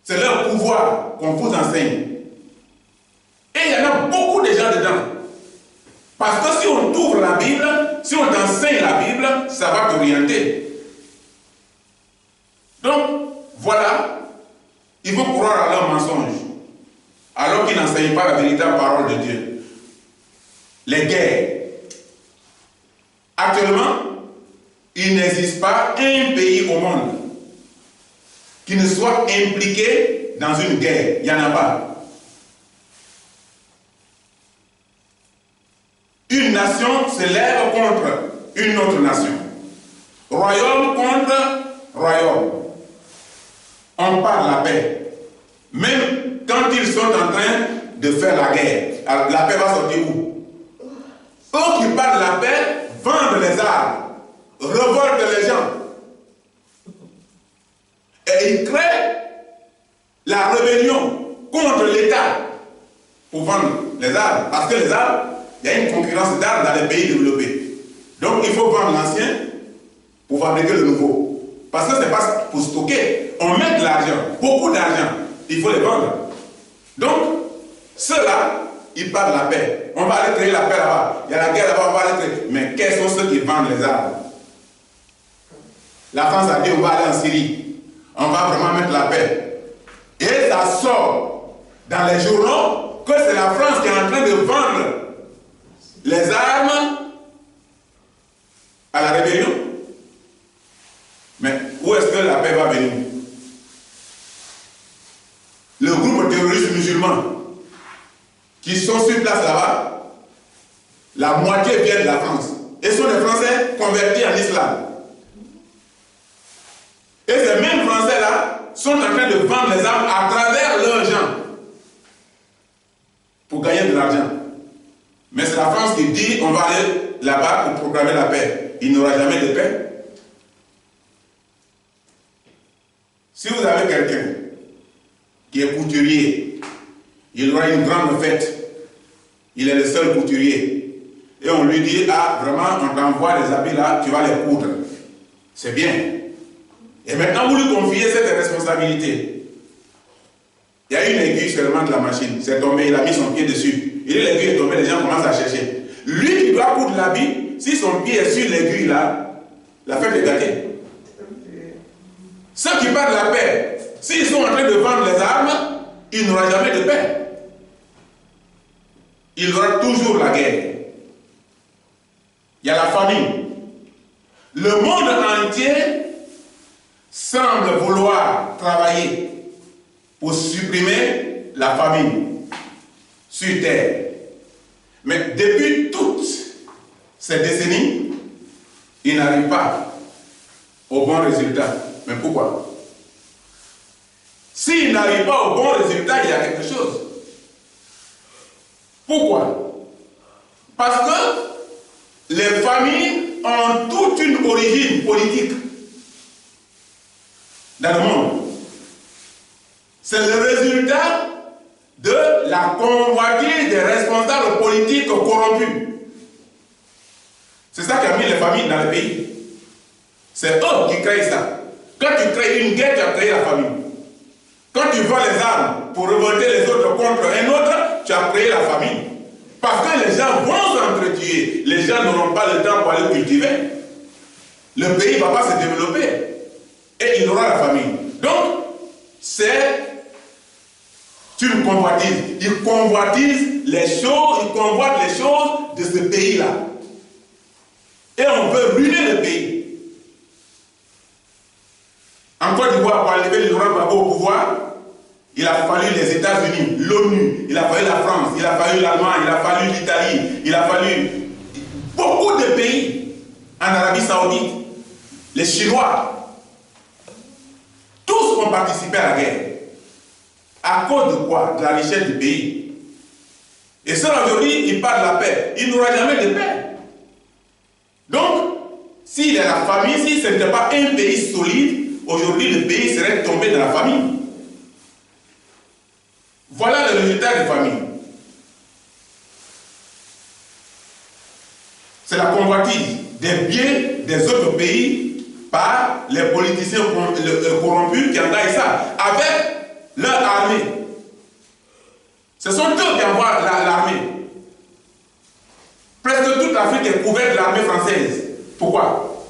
S1: C'est leur pouvoir qu'on vous enseigne. Et il y en a beaucoup de gens dedans. Parce que si on t'ouvre la Bible, si on t'enseigne la Bible, ça va t'orienter. Donc, voilà, il faut croire à leur mensonge, alors qu'ils n'enseignent pas la véritable parole de Dieu. Les guerres. Actuellement, il n'existe pas un pays au monde qui ne soit impliqué dans une guerre. Il n'y en a pas. Une nation se lève contre une autre nation. Royaume contre royaume. On parle la paix. Même quand ils sont en train de faire la guerre, la paix va sortir où? Eux qui parlent la paix vendent les armes, revoltent les gens. Et ils créent la rébellion contre l'État pour vendre les armes. Parce que les armes, il y a une concurrence d'armes dans les pays développés. Donc il faut vendre l'ancien pour fabriquer le nouveau. Parce que ce n'est pas pour stocker. On met de l'argent, beaucoup d'argent. Il faut les vendre. Donc, ceux-là, ils parlent de la paix. On va aller créer la paix là-bas. Il y a la guerre là-bas, on va aller créer. Mais quels sont ceux qui vendent les armes? La France a dit on va aller en Syrie. On va vraiment mettre la paix. Et ça sort dans les journaux que c'est la France qui est en train de vendre les armes à la rébellion. Mais où est-ce que la paix va venir? Le groupe terroriste musulman qui sont sur place là-bas, la moitié vient de la France. Et sont des Français convertis en islam. Et ces mêmes Français-là sont en train de vendre les armes à travers leurs gens pour gagner de l'argent. Mais c'est la France qui dit on va aller là-bas pour proclamer la paix. Il n'y aura jamais de paix. Si vous avez quelqu'un qui est couturier, il aura une grande fête, il est le seul couturier, et on lui dit, ah vraiment, on t'envoie des habits là, tu vas les coudre. C'est bien. Et maintenant, vous lui confiez cette responsabilité. Il y a une aiguille seulement de la machine, c'est tombé, il a mis son pied dessus. Et l'aiguille est tombée, les gens commencent à chercher. Lui qui doit coudre l'habit, si son pied est sur l'aiguille là, la fête est gâtée. Ceux qui parlent de la paix, s'ils sont en train de vendre les armes, il n'y aura jamais de paix. Il y aura toujours la guerre. Il y a la famine. Le monde entier semble vouloir travailler pour supprimer la famine sur terre. Mais depuis toutes ces décennies, il n'arrive pas au bon résultat. Mais pourquoi? S'il n'arrive pas au bon résultat, il y a quelque chose. Pourquoi? Parce que les familles ont toute une origine politique dans le monde. C'est le résultat de la convoitise des responsables politiques corrompus. C'est ça qui a mis les familles dans le pays. C'est eux qui créent ça. Quand tu crées une guerre, tu as créé la famille. Quand tu vends les armes pour révolter les autres contre un autre, tu as créé la famille. Parce que les gens vont s'entretuer. Les gens n'auront pas le temps pour aller cultiver. Le pays ne va pas se développer. Et il aura la famille. Donc, c'est une convoitise. Ils convoitisent les choses, ils convoitent les choses de ce pays-là. Et on veut ruiner le pays. En Côte d'Ivoire, pour enlever Laurent Gbagbo au pouvoir, il a fallu les États-Unis, l'ONU, il a fallu la France, il a fallu l'Allemagne, il a fallu l'Italie, il a fallu beaucoup de pays en Arabie Saoudite, les Chinois. Tous ont participé à la guerre. À cause de quoi? De la richesse du pays. Et ça, aujourd'hui, il parle de la paix. Il n'y aura jamais de paix. Donc, s'il y a la famille, si ce n'était pas un pays solide, aujourd'hui, le pays serait tombé dans la famille. Voilà le résultat des familles. C'est la convoitise des biens des autres pays par les politiciens corrompus qui envoient ça, avec leur armée. Ce sont eux qui envoient l'armée. Presque toute l'Afrique est couverte de l'armée française. Pourquoi?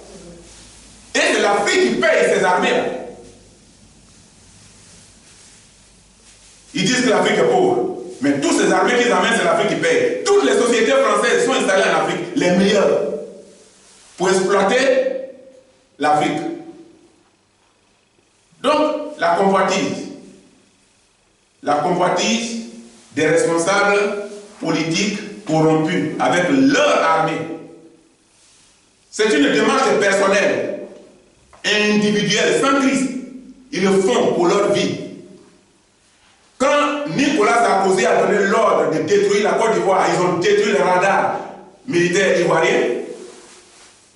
S1: Et c'est l'Afrique qui paye ces armées-là. Ils disent que l'Afrique est pauvre. Mais toutes ces armées qu'ils amènent, c'est l'Afrique qui paye. Toutes les sociétés françaises sont installées en Afrique, les meilleures, pour exploiter l'Afrique. Donc, la convoitise des responsables politiques corrompus avec leur armée. C'est une démarche personnelle, individuelle, sans crise. Ils le font pour leur vie. Quand Nicolas Sarkozy a donné l'ordre de détruire la Côte d'Ivoire, ils ont détruit les radars militaires ivoiriens.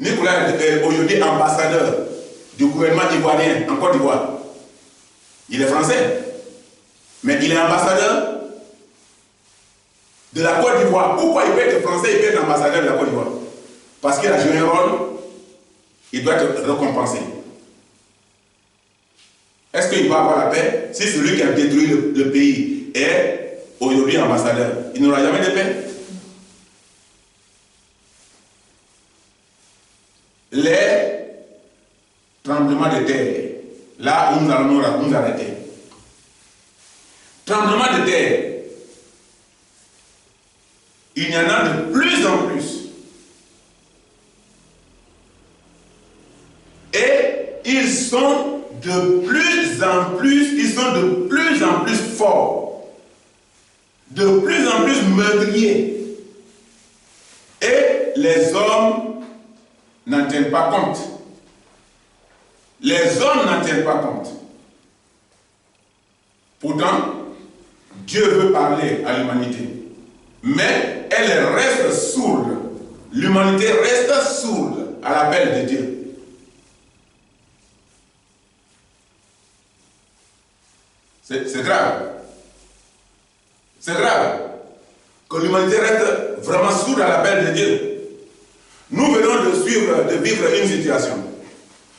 S1: Nicolas est aujourd'hui ambassadeur du gouvernement ivoirien en Côte d'Ivoire. Il est français, mais il est ambassadeur de la Côte d'Ivoire. Pourquoi il peut être français, il peut être ambassadeur de la Côte d'Ivoire? Parce qu'il a joué un rôle, il doit être récompensé. Est-ce qu'il va avoir la paix si celui qui a détruit le pays est aujourd'hui ambassadeur? Il n'aura jamais de paix. Les tremblements de terre, là où nous allons nous arrêter. Tremblements de terre, il y en a de plus en plus. Et ils sont de plus en plus forts, de plus en plus meurtriers. Et les hommes n'en tiennent pas compte. Les hommes n'en tiennent pas compte. Pourtant, Dieu veut parler à l'humanité, mais elle reste sourde. L'humanité reste sourde à l'appel de Dieu. C'est grave. C'est grave que l'humanité reste vraiment sourde à l'appel de Dieu. Nous venons de vivre une situation.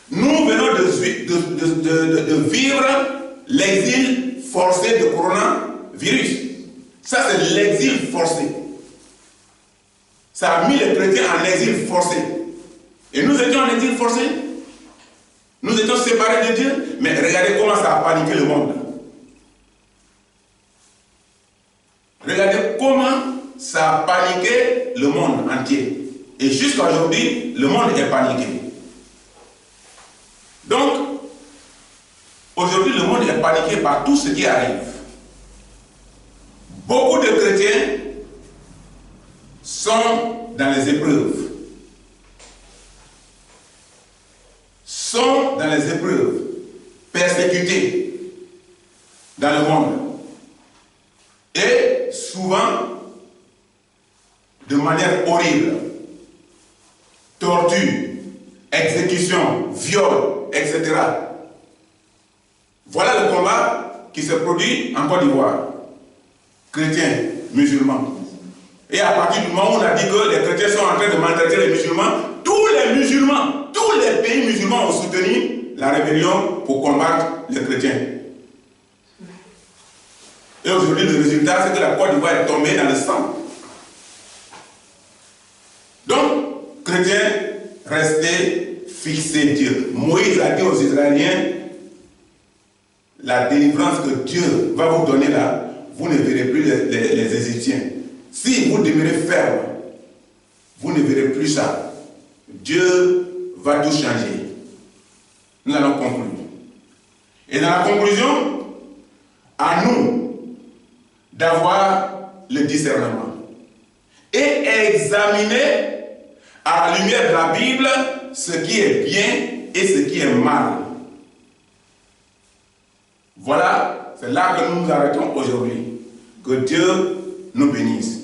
S1: Nous venons de vivre l'exil forcé de coronavirus. Ça, c'est l'exil forcé. Ça a mis les chrétiens en exil forcé. Et nous étions en exil forcé. Nous étions séparés de Dieu. Mais regardez comment ça a paniqué le monde. Regardez comment ça a paniqué le monde entier. Et jusqu'à aujourd'hui, le monde est paniqué. Donc, aujourd'hui, le monde est paniqué par tout ce qui arrive. Beaucoup de chrétiens sont dans les épreuves. Sont dans les épreuves, persécutés dans le monde. Et souvent, de manière horrible, torture, exécution, viol, etc. Voilà le combat qui se produit en Côte d'Ivoire. Chrétiens, musulmans. Et à partir du moment où on a dit que les chrétiens sont en train de maltraiter les musulmans, tous les pays musulmans ont soutenu la rébellion pour combattre les chrétiens. Et aujourd'hui, le résultat, c'est que la Côte d'Ivoire est tombée dans le sang. Donc, chrétiens, restez fixés Dieu. Moïse a dit aux Israéliens, la délivrance que Dieu va vous donner là, vous ne verrez plus les Égyptiens. Si vous demeurez ferme, vous ne verrez plus ça. Dieu va tout changer. Nous allons conclure. Et dans la conclusion, à nous d'avoir le discernement et examiner à la lumière de la Bible ce qui est bien et ce qui est mal. Voilà, c'est là que nous nous arrêtons aujourd'hui. Que Dieu nous bénisse.